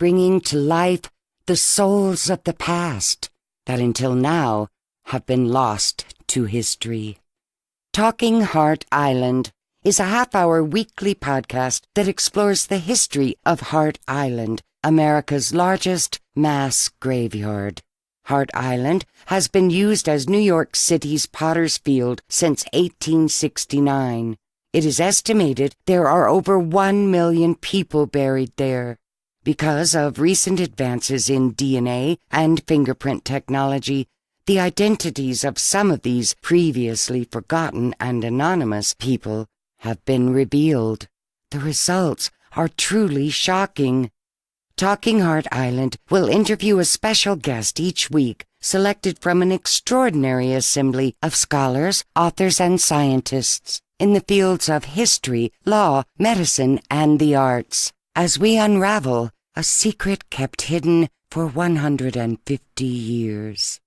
bringing to life the souls of the past that until now have been lost to history. Talking Hart Island is a half-hour weekly podcast that explores the history of Hart Island, America's largest mass graveyard. Hart Island has been used as New York City's Potter's Field since 1869. It is estimated there are over 1 million people buried there. Because of recent advances in DNA and fingerprint technology, the identities of some of these previously forgotten and anonymous people have been revealed. The results are truly shocking. Talking Hart Island will interview a special guest each week, selected from an extraordinary assembly of scholars, authors, and scientists in the fields of history, law, medicine, and the arts, as we unravel a secret kept hidden for 150 years.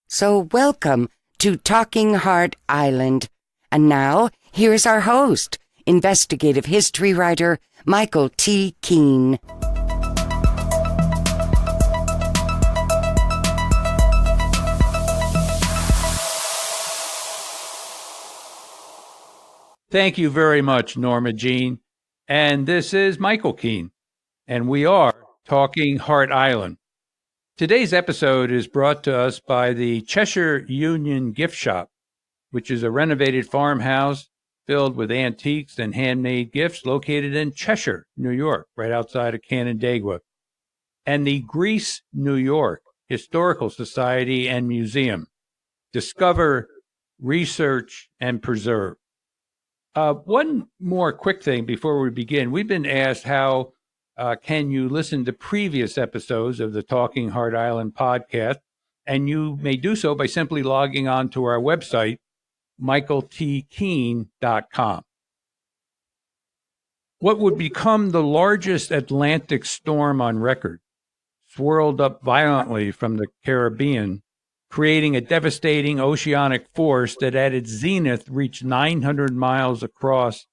So welcome to Talking Hart Island. And now, here's our host, investigative history writer Michael T. Keene. Thank you very much, Norma Jean. And this is Michael Keene, and we are Talking Hart Island. Today's episode is brought to us by the Cheshire Union Gift Shop, which is a renovated farmhouse filled with antiques and handmade gifts located in Cheshire, New York, right outside of Canandaigua, and the Greece, New York Historical Society and Museum. Discover, research, and preserve. One more quick thing before we begin. We've been asked how can you listen to previous episodes of the Talking Hart Island podcast, and you may do so by simply logging on to our website, michaeltkeene.com. What would become the largest Atlantic storm on record swirled up violently from the Caribbean, creating a devastating oceanic force that at its zenith reached 900 miles across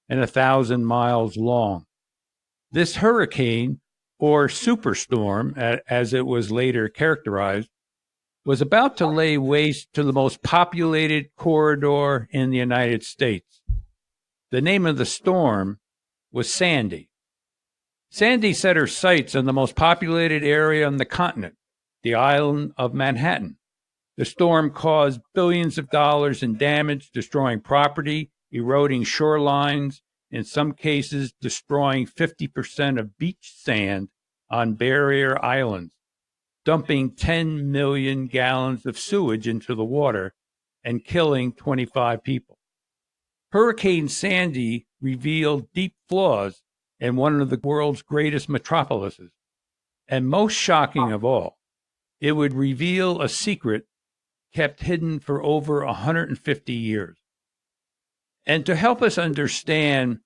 and 1,000 miles long. This hurricane, or superstorm, as it was later characterized, was about to lay waste to the most populated corridor in the United States. The name of the storm was Sandy. Sandy set her sights on the most populated area on the continent, the island of Manhattan. The storm caused billions of dollars in damage, destroying property, eroding shorelines, in some cases destroying 50% of beach sand on barrier islands, dumping 10 million gallons of sewage into the water and killing 25 people. Hurricane Sandy revealed deep flaws in one of the world's greatest metropolises. And most shocking of all, it would reveal a secret kept hidden for over 150 years. And to help us understand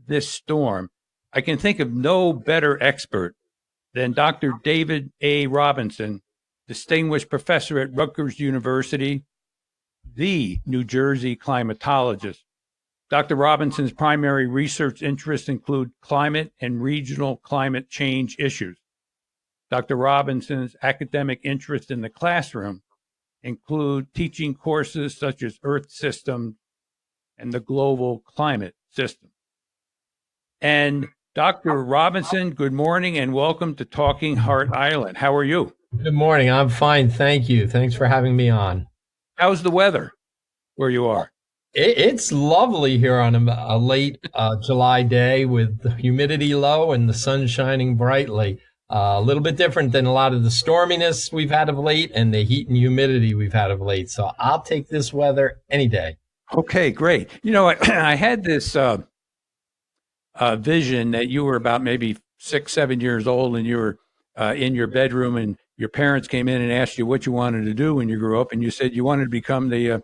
this storm, I can think of no better expert than Dr. David A. Robinson, distinguished professor at Rutgers University, the New Jersey climatologist. Dr. Robinson's primary research interests include climate and regional climate change issues. Dr. Robinson's academic interests in the classroom include teaching courses such as Earth System and the Global Climate System. And Dr. Robinson, good morning and welcome to Talking Hart Island. How are you? Good morning. I'm fine. Thank you. Thanks for having me on. How's the weather where you are? It's lovely here on a late July day with the humidity low and the sun shining brightly. A little bit different than a lot of the storminess we've had of late and the heat and humidity we've had of late. So I'll take this weather any day. Okay, great. You know, I had this vision that you were about maybe 6, 7 years old and you were in your bedroom and your parents came in and asked you what you wanted to do when you grew up. And you said you wanted to become the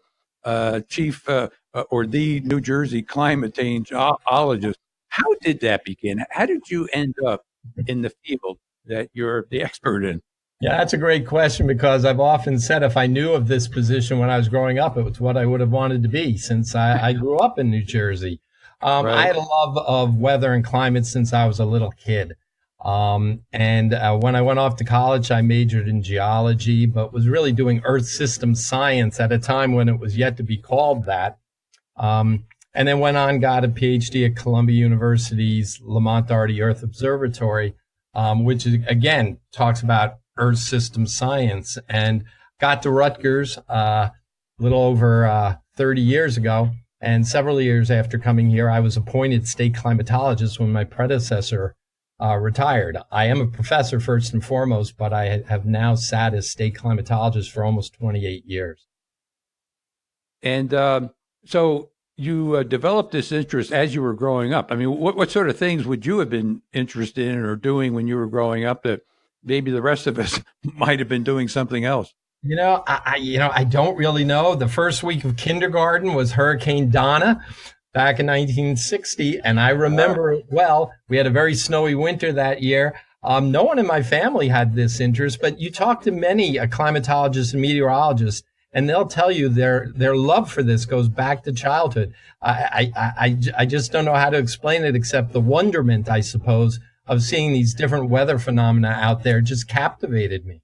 chief or the New Jersey climatologist. How did that begin? How did you end up in the field that you're the expert in? Yeah, that's a great question because I've often said if I knew of this position when I was growing up, it was what I would have wanted to be since I grew up in New Jersey. Right. I had a love of weather and climate since I was a little kid. When I went off to college, I majored in geology, but was really doing Earth system science at a time when it was yet to be called that. And then went on, got a PhD at Columbia University's Lamont Doherty Earth Observatory, which is, again, talks about Earth system science, and got to Rutgers a little over 30 years ago. And several years after coming here, I was appointed state climatologist when my predecessor retired. I am a professor first and foremost, but I have now sat as state climatologist for almost 28 years. And so you developed this interest as you were growing up. I mean, what sort of things would you have been interested in or doing when you were growing up that maybe the rest of us might have been doing something else? I don't really know. The first week of kindergarten was Hurricane Donna back in 1960, and I remember it well. We had a very snowy winter that year. No one in my family had this interest, but you talk to many climatologists and meteorologists, and they'll tell you their love for this goes back to childhood. I just don't know how to explain it except the wonderment, I suppose, of seeing these different weather phenomena out there just captivated me.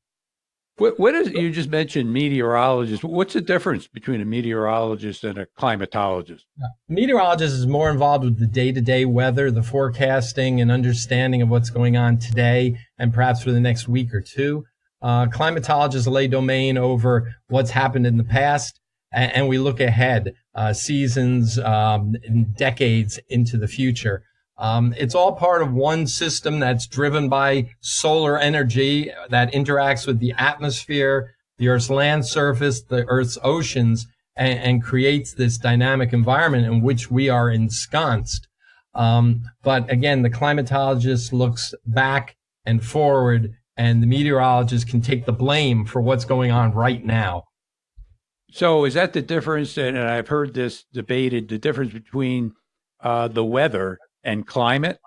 What is, you just mentioned meteorologist. What's the difference between a meteorologist and a climatologist? Meteorologist is more involved with the day-to-day weather, the forecasting and understanding of what's going on today and perhaps for the next week or two. Climatologists lay domain over what's happened in the past, and we look ahead, seasons, and decades into the future. It's all part of one system that's driven by solar energy that interacts with the atmosphere, the Earth's land surface, the Earth's oceans, and creates this dynamic environment in which we are ensconced. But again, the climatologist looks back and forward, and the meteorologist can take the blame for what's going on right now. So is that the difference? And I've heard this debated, the difference between the weather and climate?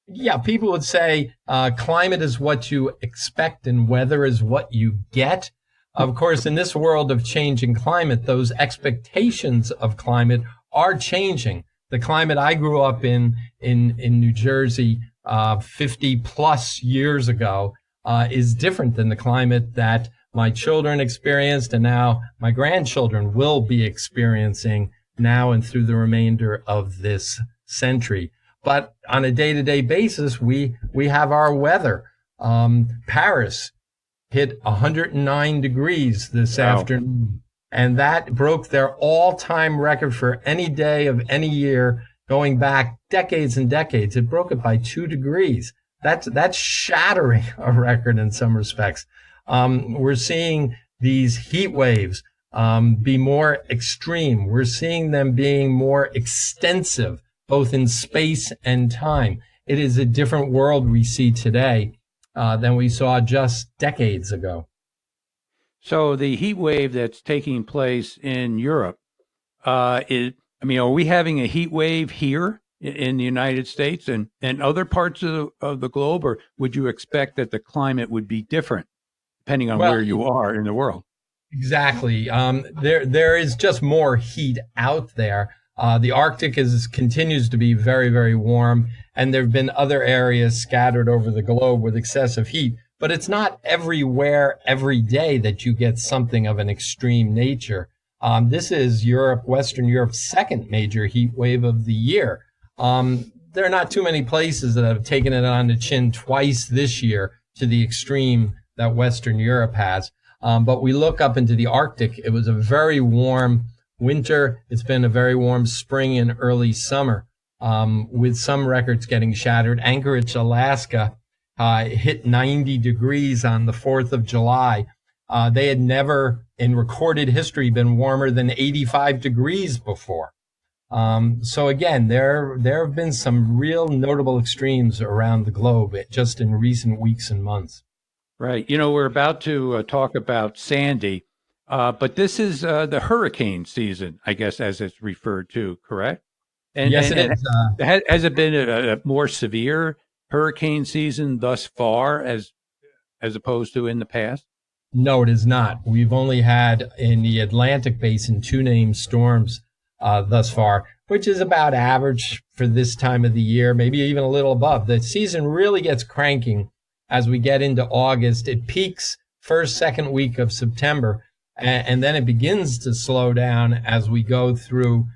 Yeah, people would say climate is what you expect and weather is what you get. Of course, in this world of changing climate, those expectations of climate are changing. The climate I grew up in New Jersey 50 plus years ago is different than the climate that my children experienced and now my grandchildren will be experiencing now and through the remainder of this century. But on a day-to-day basis, we have our weather. Paris hit 109 degrees this afternoon, and that broke their all-time record for any day of any year going back decades and decades. It broke it by 2 degrees. That's shattering a record in some respects. We're seeing these heat waves be more extreme. We're seeing them being more extensive, both in space and time. It is a different world we see today than we saw just decades ago. So the heat wave that's taking place in Europe, are we having a heat wave here in the United States and other parts of the globe, or would you expect that the climate would be different depending on where you are in the world? Exactly. There is just more heat out there. The Arctic continues to be very, very warm, and there have been other areas scattered over the globe with excessive heat. But it's not everywhere every day that you get something of an extreme nature. This is Western Europe's second major heat wave of the year. There are not too many places that have taken it on the chin twice this year to the extreme that Western Europe has. But we look up into the Arctic. It was a very warm winter. It's been a very warm spring and early summer, with some records getting shattered. Anchorage, Alaska, hit 90 degrees on the 4th of July. They had never in recorded history been warmer than 85 degrees before. So again, there have been some real notable extremes around the globe just in recent weeks and months. Right. We're about to talk about Sandy, but this is the hurricane season, I guess, as it's referred to, correct? Yes, it is. Has it been a more severe hurricane season thus far as opposed to in the past? No, it is not. We've only had in the Atlantic basin 2 named storms thus far, which is about average for this time of the year, maybe even a little above. The season really gets cranking as we get into August. It peaks first, second week of September, and then it begins to slow down as we go through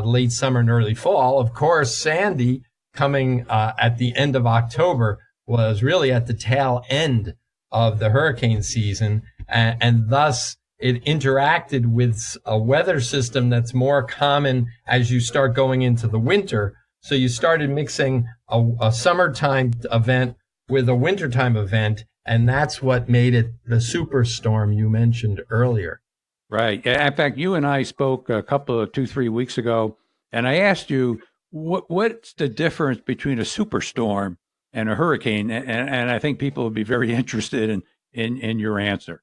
late summer and early fall. Of course, Sandy, coming at the end of October, was really at the tail end of the hurricane season, and thus it interacted with a weather system that's more common as you start going into the winter. So you started mixing a summertime event with a wintertime event, and that's what made it the superstorm you mentioned earlier. Right. In fact, you and I spoke a couple of 2-3 weeks ago, and I asked you, what's the difference between a superstorm and a hurricane? And I think people would be very interested in your answer.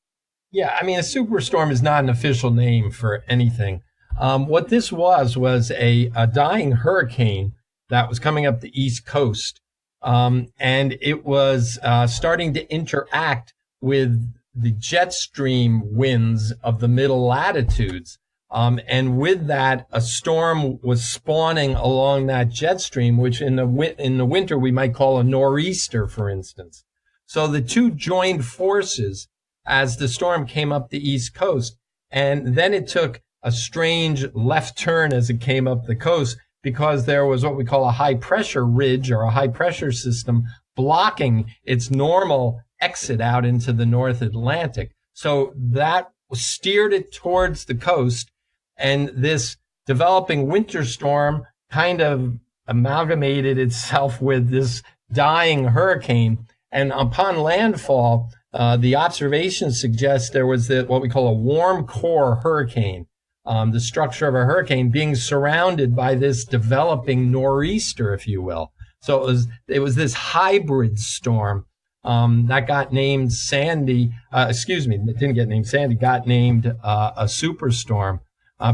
Yeah, I mean, a superstorm is not an official name for anything. What this was a dying hurricane that was coming up the East Coast, and it was starting to interact with the jet stream winds of the middle latitudes. And with that, a storm was spawning along that jet stream, which in the winter we might call a nor'easter, for instance. So the two joined forces as the storm came up the East Coast. And then it took a strange left turn as it came up the coast, because there was what we call a high pressure ridge or a high pressure system blocking its normal exit out into the North Atlantic. So that steered it towards the coast, and this developing winter storm kind of amalgamated itself with this dying hurricane. And upon landfall, the observations suggest there was what we call a warm core hurricane, the structure of a hurricane being surrounded by this developing nor'easter, if you will. So it was this hybrid storm that got named Sandy. It didn't get named Sandy. Got named a superstorm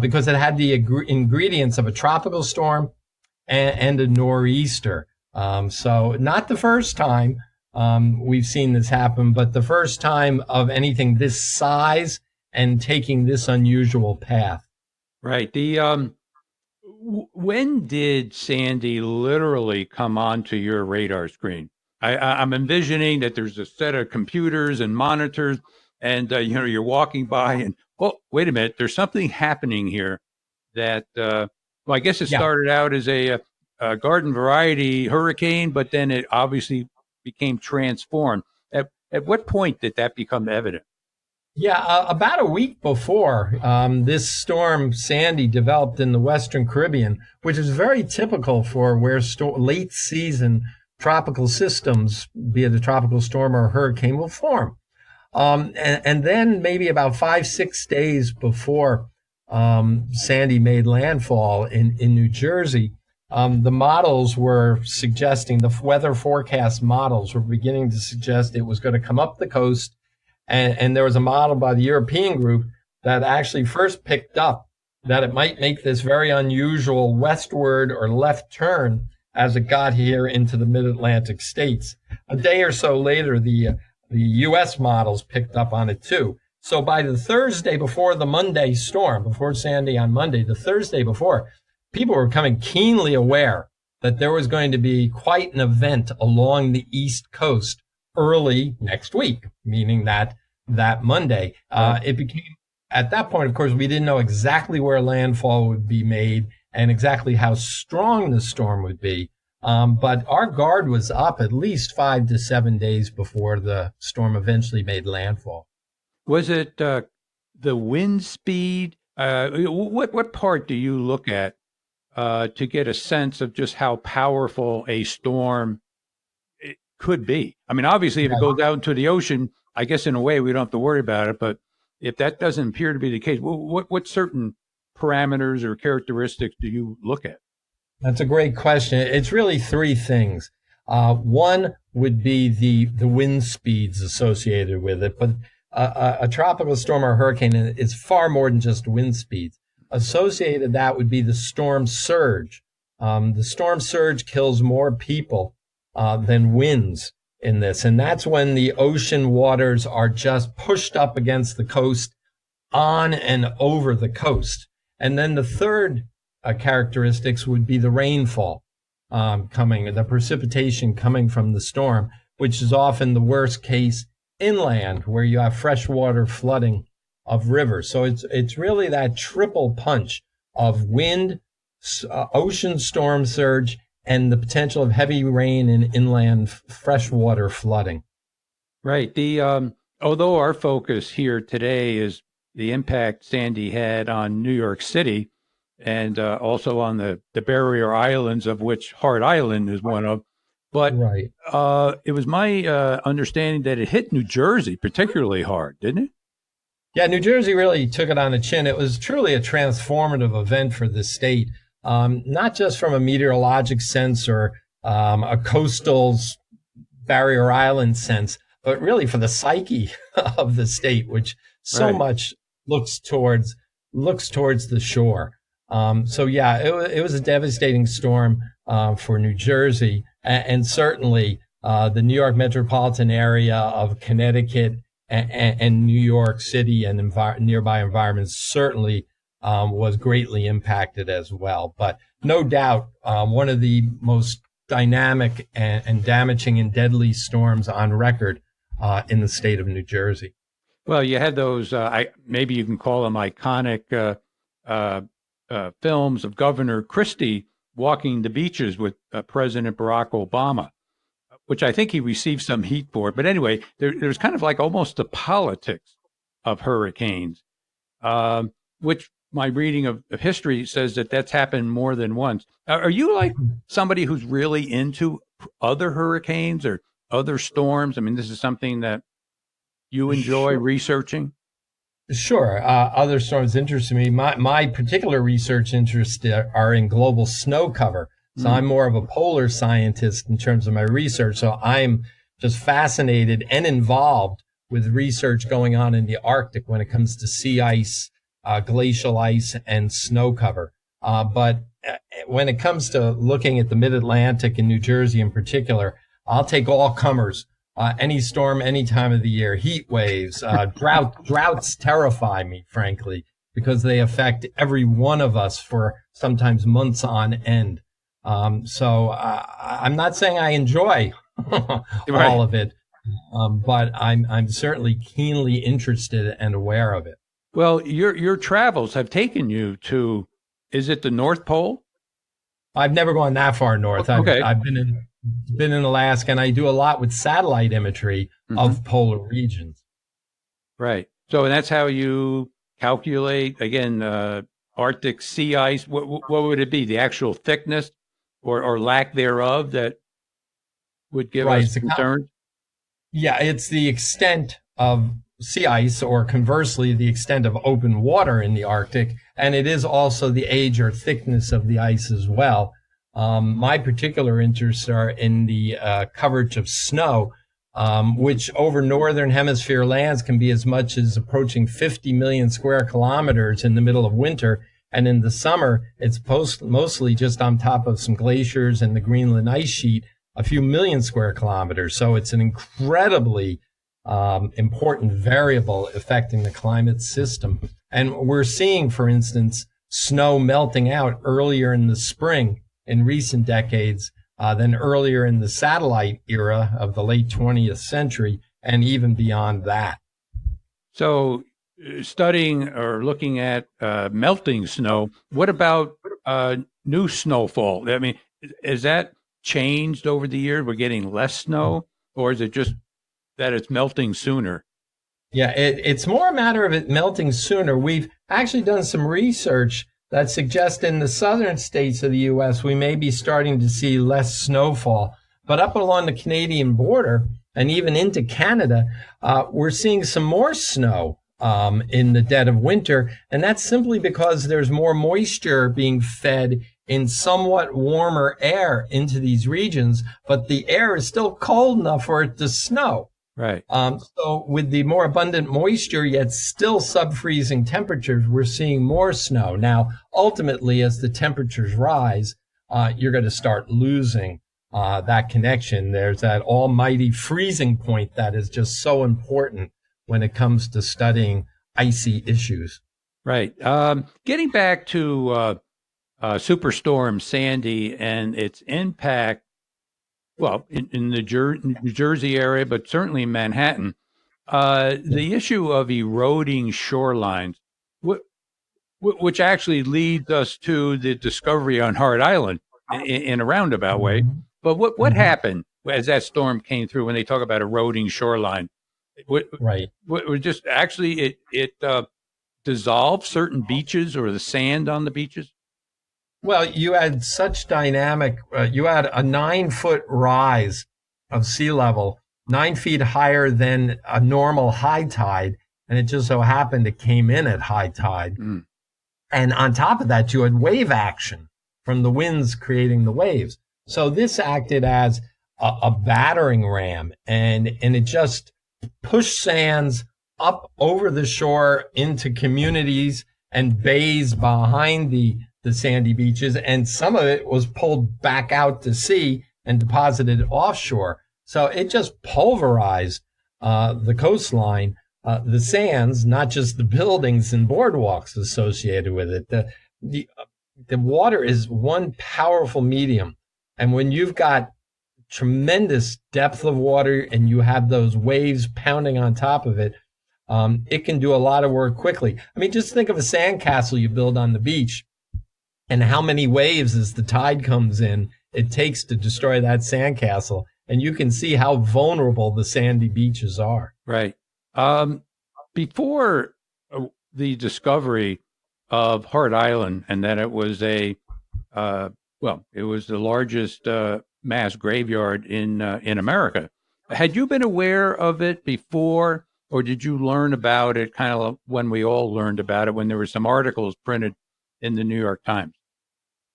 because it had the ingredients of a tropical storm and a nor'easter. So not the first time we've seen this happen, but the first time of anything this size and taking this unusual path. Right. When did Sandy literally come onto your radar screen? I'm envisioning that there's a set of computers and monitors, and you're walking by, and wait a minute, there's something happening here. That I guess it started out as a garden variety hurricane, but then it obviously became transformed. At what point did that become evident? Yeah, about a week before this storm Sandy developed in the Western Caribbean, which is very typical for where late season tropical systems, be it a tropical storm or a hurricane, will form. And then maybe about 5-6 days before Sandy made landfall in New Jersey, the models were suggesting, the weather forecast models were beginning to suggest it was going to come up the coast. And there was a model by the European group that actually first picked up that it might make this very unusual westward or left turn as it got here into the mid-Atlantic states. A day or so later, the U.S. models picked up on it too. So by the Thursday before the Monday storm, before Sandy on Monday, the Thursday before, people were becoming keenly aware that there was going to be quite an event along the East Coast early next week, meaning that Monday. It became, at that point, of course, we didn't know exactly where landfall would be made and exactly how strong the storm would be. But our guard was up at least 5 to 7 days before the storm eventually made landfall. Was it the wind speed? What part do you look at to get a sense of just how powerful a storm it could be? I mean, obviously, if it goes out into the ocean, I guess in a way we don't have to worry about it. But if that doesn't appear to be the case, what certain parameters or characteristics do you look at? That's a great question. It's really three things. One would be the wind speeds associated with it, but a tropical storm or hurricane is far more than just wind speeds. Associated that would be the storm surge. The storm surge kills more people than winds in this, and that's when the ocean waters are just pushed up against the coast, on and over the coast. And then the third characteristics would be the rainfall the precipitation coming from the storm, which is often the worst case inland, where you have freshwater flooding of rivers. So it's really that triple punch of wind, ocean storm surge, and the potential of heavy rain and inland freshwater flooding. Right. Although our focus here today is the impact Sandy had on New York City and also on the barrier islands, of which Hart Island is one of. But right. It was my understanding that it hit New Jersey particularly hard, didn't it? Yeah, New Jersey really took it on the chin. It was truly a transformative event for the state, not just from a meteorologic sense or a coastal barrier island sense, but really for the psyche of the state, which so much looks towards the shore. So yeah, it was a devastating storm for New Jersey, and certainly the New York metropolitan area of Connecticut and New York City and nearby environments certainly was greatly impacted as well. But no doubt, one of the most dynamic and damaging and deadly storms on record in the state of New Jersey. Well, you had those, maybe you can call them iconic films of Governor Christie walking the beaches with President Barack Obama, which I think he received some heat for. But anyway, there's kind of like almost the politics of hurricanes, which my reading of history says that's happened more than once. Are you like somebody who's really into other hurricanes or other storms? I mean, this is something that you enjoy researching? Sure. Other storms interest me. My particular research interests are in global snow cover. So I'm more of a polar scientist in terms of my research. So I'm just fascinated and involved with research going on in the Arctic when it comes to sea ice, glacial ice, and snow cover. But when it comes to looking at the mid-Atlantic and New Jersey in particular, I'll take all comers. Any storm, any time of the year, heat waves, droughts terrify me, frankly, because they affect every one of us for sometimes months on end. So I'm not saying I enjoy all of it, but I'm certainly keenly interested and aware of it. Well, your travels have taken you to, is it the North Pole? I've never gone that far north. Okay. I've been in Alaska, and I do a lot with satellite imagery of polar regions. Right. So that's how you calculate, again, Arctic sea ice. What would it be? The actual thickness or lack thereof that would give us concern? Yeah, it's the extent of sea ice, or conversely, the extent of open water in the Arctic. And it is also the age or thickness of the ice as well. My particular interests are in the coverage of snow, which over northern hemisphere lands can be as much as approaching 50 million square kilometers in the middle of winter. And in the summer, it's mostly just on top of some glaciers and the Greenland ice sheet, a few million square kilometers. So it's an incredibly important variable affecting the climate system. And we're seeing, for instance, snow melting out earlier in the spring in recent decades than earlier in the satellite era of the late 20th century, and even beyond that. So studying or looking at melting snow, what about new snowfall? I mean, has that changed over the years? We're getting less snow, or is it just that it's melting sooner? Yeah, it's more a matter of it melting sooner. We've actually done some research that suggests in the southern states of the U.S., we may be starting to see less snowfall. But up along the Canadian border and even into Canada, we're seeing some more snow in the dead of winter. And that's simply because there's more moisture being fed in somewhat warmer air into these regions, but the air is still cold enough for it to snow. Right. So with the more abundant moisture, yet still sub-freezing temperatures, we're seeing more snow. Now, ultimately, as the temperatures rise, you're going to start losing that connection. There's that almighty freezing point that is just so important when it comes to studying icy issues. Right. Getting back to Superstorm Sandy and its impact, well, in the New Jersey area, but certainly in Manhattan, the issue of eroding shorelines, which actually leads us to the discovery on Hart Island in a roundabout way. But what happened as that storm came through when they talk about eroding shoreline? Right. What just actually it dissolved certain beaches or the sand on the beaches? Well, you had such dynamic, you had a 9-foot rise of sea level, 9 feet higher than a normal high tide. And it just so happened it came in at high tide. Mm. And on top of that, you had wave action from the winds creating the waves. So this acted as a battering ram, and it just pushed sands up over the shore into communities and bays behind the sandy beaches, and some of it was pulled back out to sea and deposited offshore. So it just pulverized the coastline, the sands, not just the buildings and boardwalks associated with it. The water is one powerful medium, and when you've got tremendous depth of water and you have those waves pounding on top of it, it can do a lot of work quickly. I mean, just think of a sandcastle you build on the beach and how many waves as the tide comes in it takes to destroy that sandcastle. And you can see how vulnerable the sandy beaches are. Right. Before the discovery of Hart Island, and that it was it was the largest mass graveyard in America. Had you been aware of it before, or did you learn about it kind of when we all learned about it, when there were some articles printed in the New York Times?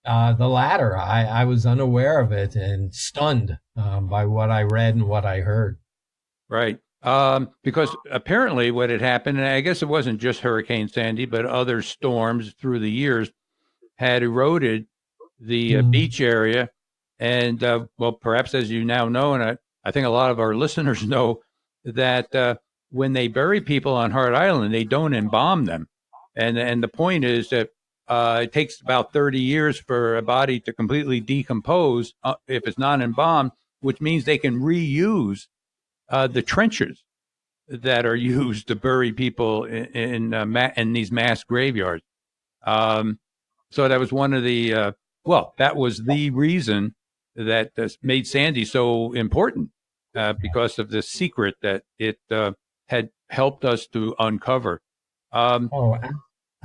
The latter. I was unaware of it and stunned by what I read and what I heard. Right. Because apparently what had happened, and I guess it wasn't just Hurricane Sandy, but other storms through the years had eroded the beach area. And, perhaps as you now know, and I think a lot of our listeners know, that when they bury people on Hart Island, they don't embalm them. And the point is that it takes about 30 years for a body to completely decompose if it's not embalmed, which means they can reuse the trenches that are used to bury people in these mass graveyards. So that was one of the, that was the reason that made Sandy so important, because of the secret that it had helped us to uncover.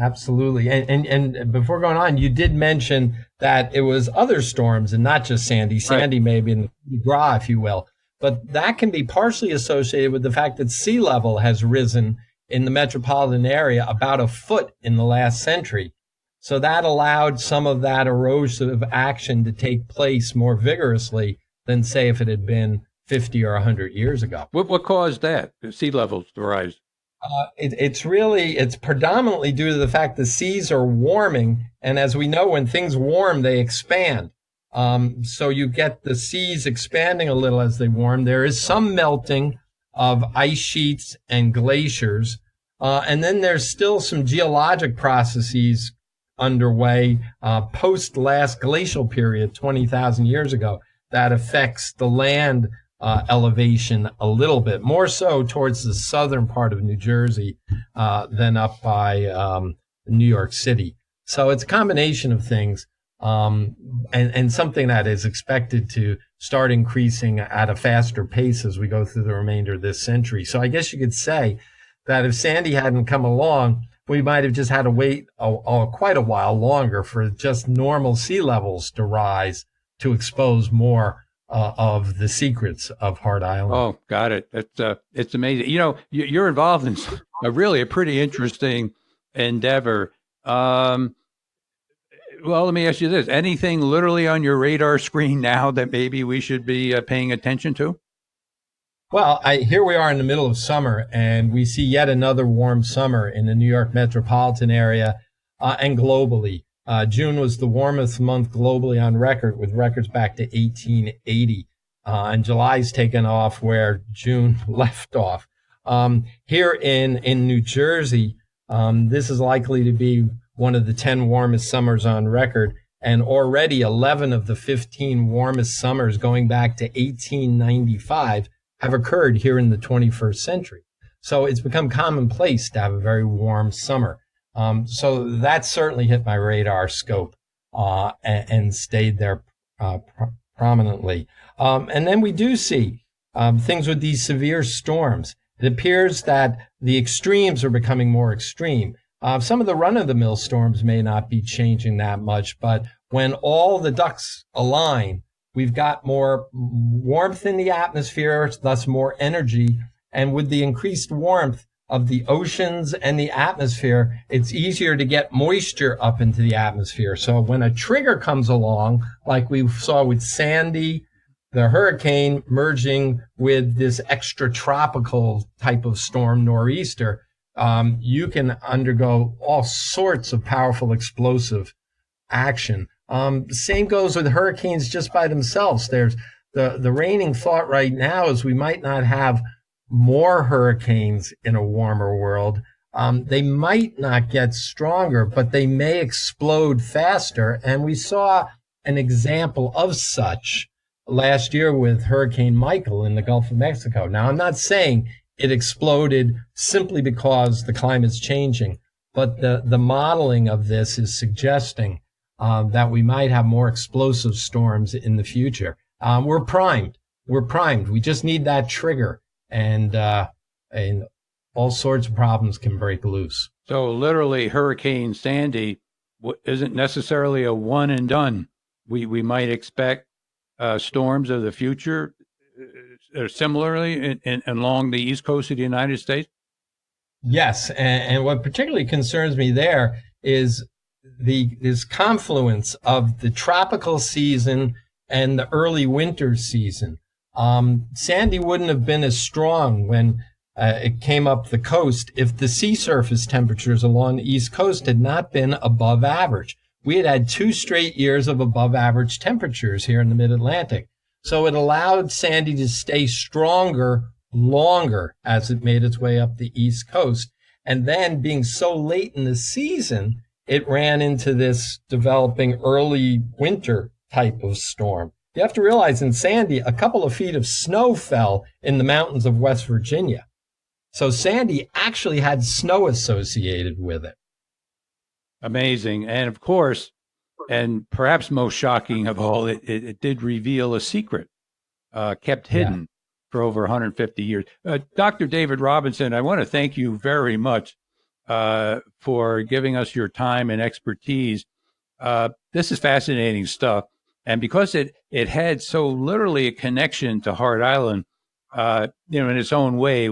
Absolutely. And before going on, you did mention that it was other storms and not just Sandy. Sandy may be in the gras, if you will. But that can be partially associated with the fact that sea level has risen in the metropolitan area about a foot in the last century. So that allowed some of that erosive action to take place more vigorously than, say, if it had been 50 or 100 years ago. What caused that, the sea levels to rise? It's predominantly due to the fact the seas are warming. And as we know, when things warm, they expand. So you get the seas expanding a little as they warm. There is some melting of ice sheets and glaciers. And then there's still some geologic processes underway post last glacial period, 20,000 years ago, that affects the land elevation a little bit, more so towards the southern part of New Jersey than up by New York City. So it's a combination of things, and something that is expected to start increasing at a faster pace as we go through the remainder of this century. So I guess you could say that if Sandy hadn't come along, we might have just had to wait quite a while longer for just normal sea levels to rise to expose more of the secrets of Hart Island. Oh, got it. It's amazing. You know, you're involved in a pretty interesting endeavor. Well, let me ask you this. Anything literally on your radar screen now that maybe we should be paying attention to? Well, here we are in the middle of summer, and we see yet another warm summer in the New York metropolitan area and globally. June was the warmest month globally on record, with records back to 1880. And July's taken off where June left off. Here in New Jersey, this is likely to be one of the 10 warmest summers on record. And already 11 of the 15 warmest summers going back to 1895 have occurred here in the 21st century. So it's become commonplace to have a very warm summer. So that certainly hit my radar scope and stayed there prominently. And then we do see things with these severe storms. It appears that the extremes are becoming more extreme. Some of the run-of-the-mill storms may not be changing that much, but when all the ducks align, we've got more warmth in the atmosphere, thus more energy. And with the increased warmth of the oceans and the atmosphere, it's easier to get moisture up into the atmosphere. So when a trigger comes along, like we saw with Sandy, the hurricane merging with this extratropical type of storm, nor'easter, you can undergo all sorts of powerful explosive action. Same goes with hurricanes just by themselves. There's the reigning thought right now is we might not have more hurricanes in a warmer world. They might not get stronger, but they may explode faster. And we saw an example of such last year with Hurricane Michael in the Gulf of Mexico. Now, I'm not saying it exploded simply because the climate's changing, but the modeling of this is suggesting that we might have more explosive storms in the future. We're primed. We just need that trigger, and all sorts of problems can break loose. So literally, Hurricane Sandy isn't necessarily a one and done. We might expect storms of the future similarly along the east coast of the United States? Yes, and what particularly concerns me there is this confluence of the tropical season and the early winter season. Sandy wouldn't have been as strong when it came up the coast if the sea surface temperatures along the east coast had not been above average. We had 2 straight years of above average temperatures here in the mid-Atlantic. So it allowed Sandy to stay stronger longer as it made its way up the East Coast. And then being so late in the season, it ran into this developing early winter type of storm. You have to realize in Sandy, a couple of feet of snow fell in the mountains of West Virginia. So Sandy actually had snow associated with it. Amazing. And of course, and perhaps most shocking of all, it did reveal a secret kept hidden for over 150 years. Dr. David Robinson, I want to thank you very much for giving us your time and expertise. This is fascinating stuff. And because it had so literally a connection to Hart Island, in its own way,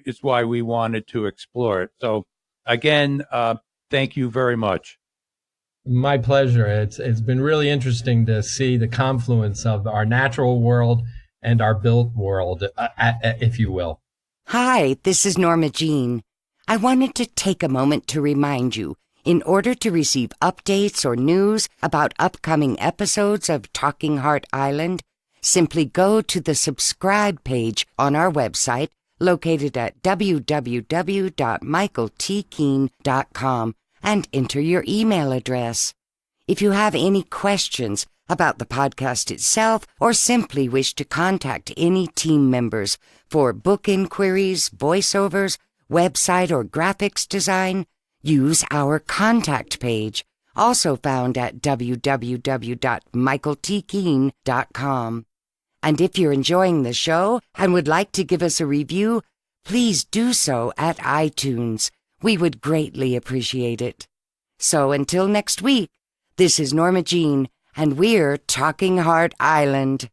it's why we wanted to explore it. So again, thank you very much. My pleasure. It's been really interesting to see the confluence of our natural world and our built world, if you will. Hi, this is Norma Jean. I wanted to take a moment to remind you, in order to receive updates or news about upcoming episodes of Talking Hart Island, simply go to the subscribe page on our website located at www.michaeltkeene.com and enter your email address. If you have any questions about the podcast itself or simply wish to contact any team members for book inquiries, voiceovers, website or graphics design, use our contact page, also found at www.michaeltkeene.com. And if you're enjoying the show and would like to give us a review, please do so at iTunes. We would greatly appreciate it. So until next week, this is Norma Jean, and we're Talking Hart Island.